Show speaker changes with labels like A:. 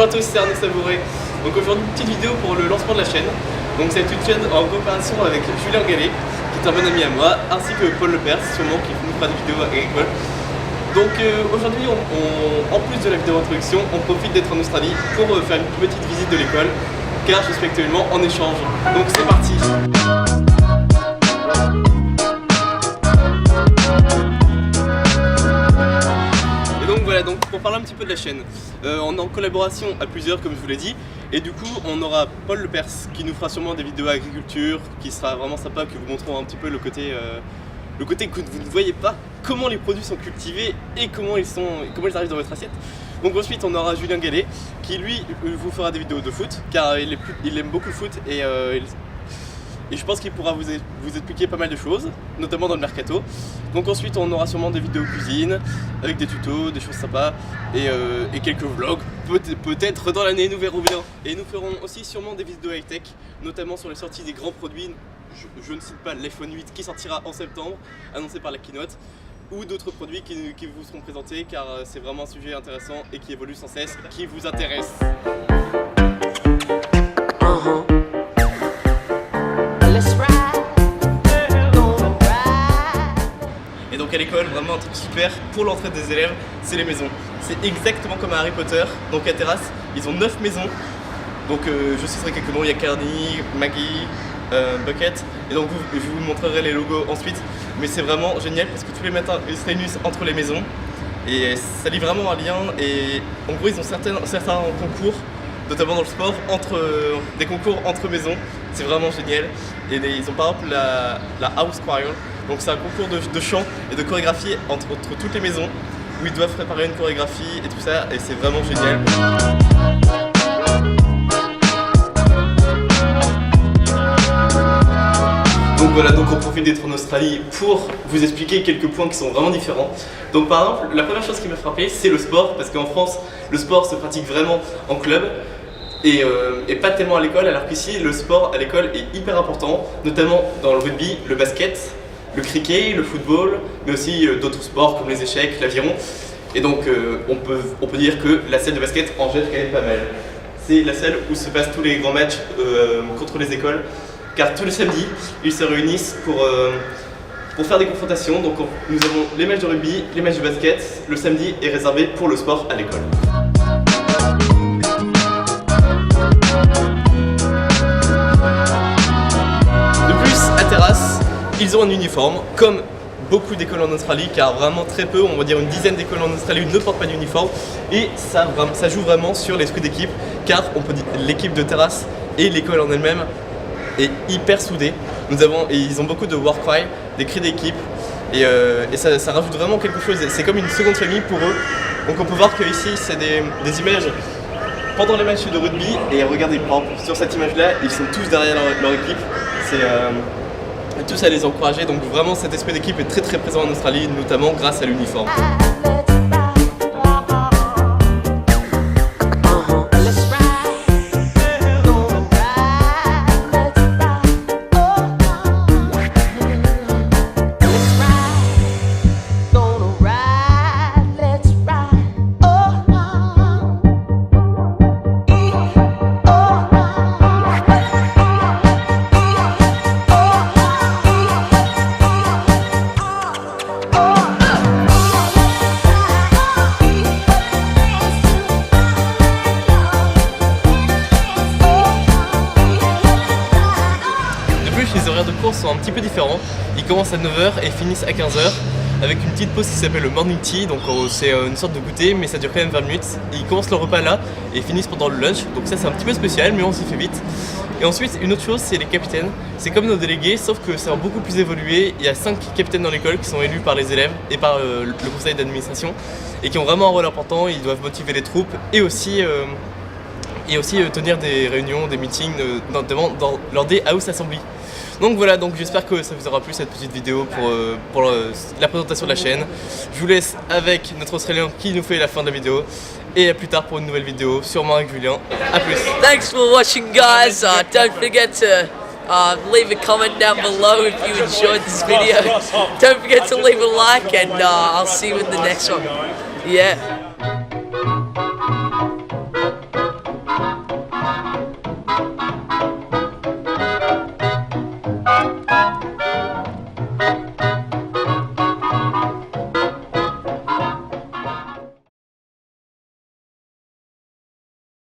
A: Bonjour à tous, c'est Arnaud Savouré. Donc aujourd'hui, une petite vidéo pour le lancement de la chaîne. Donc c'est une chaîne en coopération avec Julien Gallet, qui est un bon ami à moi, ainsi que Paul Lepers, sûrement, qui nous fera des vidéos agricoles. Donc aujourd'hui, en plus de la vidéo introduction, on profite d'être en Australie pour faire une petite visite de l'école, car je suis actuellement en échange. Donc c'est parti. Voilà, donc pour parler un petit peu de la chaîne, on est en collaboration à plusieurs comme je vous l'ai dit, et du coup on aura Paul Lepers qui nous fera sûrement des vidéos agriculture, qui sera vraiment sympa, qui vous montrera un petit peu le côté que vous ne voyez pas, comment les produits sont cultivés et comment ils arrivent dans votre assiette. Donc ensuite on aura Julien Gallet qui lui vous fera des vidéos de foot, car il aime beaucoup le foot et je pense qu'il pourra vous expliquer pas mal de choses, notamment dans le mercato. Donc ensuite on aura sûrement des vidéos cuisine, avec des tutos, des choses sympas, et quelques vlogs, peut-être dans l'année, nous verrons bien. Et nous ferons aussi sûrement des vidéos high-tech, notamment sur les sorties des grands produits. Je ne cite pas l'iPhone 8 qui sortira en septembre, annoncé par la keynote, ou d'autres produits qui vous seront présentés, car c'est vraiment un sujet intéressant et qui évolue sans cesse, qui vous intéresse. Et donc à l'école, vraiment un truc super pour l'entrée des élèves, c'est les maisons. C'est exactement comme à Harry Potter, donc à Terrasse, ils ont 9 maisons. Donc je citerai quelques noms, il y a Carney, Maggie, Bucket, et donc je vous montrerai les logos ensuite. Mais c'est vraiment génial parce que tous les matins ils se réunissent entre les maisons et ça lie vraiment un lien. Et en gros ils ont certains concours, notamment dans le sport, des concours entre maisons. C'est vraiment génial. Et ils ont par exemple la House Choir. Donc c'est un concours de chant et de chorégraphie entre toutes les maisons où ils doivent préparer une chorégraphie et tout ça, et c'est vraiment génial. Donc voilà, donc on profite d'être en Australie pour vous expliquer quelques points qui sont vraiment différents. Donc par exemple, la première chose qui m'a frappé, c'est le sport, parce qu'en France, le sport se pratique vraiment en club. Et pas tellement à l'école, alors qu'ici le sport à l'école est hyper important, notamment dans le rugby, le basket, le cricket, le football, mais aussi d'autres sports comme les échecs, l'aviron. Et donc on peut dire que la salle de basket en jette quand même pas mal. C'est la salle où se passent tous les grands matchs contre les écoles, car tous les samedis ils se réunissent pour faire des confrontations. Donc nous avons les matchs de rugby, les matchs de basket. Le samedi est réservé pour le sport à l'école. Ils ont un uniforme, comme beaucoup d'écoles en Australie, car vraiment très peu, on va dire une dizaine d'écoles en Australie ne portent pas d'uniforme, et ça joue vraiment sur l'esprit d'équipe, car on peut dire l'équipe de Terrasse et l'école en elle-même est hyper soudée. Ils ont beaucoup de war cry, des cris d'équipe, et ça rajoute vraiment quelque chose. C'est comme une seconde famille pour eux. Donc on peut voir que ici c'est des images pendant les matchs de rugby, et regardez, par exemple, sur cette image-là, ils sont tous derrière leur équipe. Tous à les encourager, donc vraiment cet esprit d'équipe est très très présent en Australie, notamment grâce à l'uniforme. Les horaires de cours sont un petit peu différents. Ils commencent à 9h et finissent à 15h avec une petite pause qui s'appelle le morning tea. Donc c'est une sorte de goûter, mais ça dure quand même 20 minutes. Ils commencent leur repas là et finissent pendant le lunch. Donc ça c'est un petit peu spécial, mais on s'y fait vite. Et ensuite une autre chose, c'est les capitaines. C'est comme nos délégués, sauf que c'est beaucoup plus évolué. Il y a 5 capitaines dans l'école qui sont élus par les élèves et par le conseil d'administration, et qui ont vraiment un rôle important. Ils doivent motiver les troupes et aussi tenir des réunions, des meetings, notamment lors des house assemblies. Donc voilà, donc j'espère que ça vous aura plu cette petite vidéo pour la présentation de la chaîne. Je vous laisse avec notre Australien qui nous fait la fin de la vidéo, et à plus tard pour une nouvelle vidéo, sûrement avec Julien. A plus.
B: Thanks for watching, guys. Don't forget to leave a comment down below if you enjoyed this video. Don't forget to leave a like, and I'll see you in the next one. Yeah.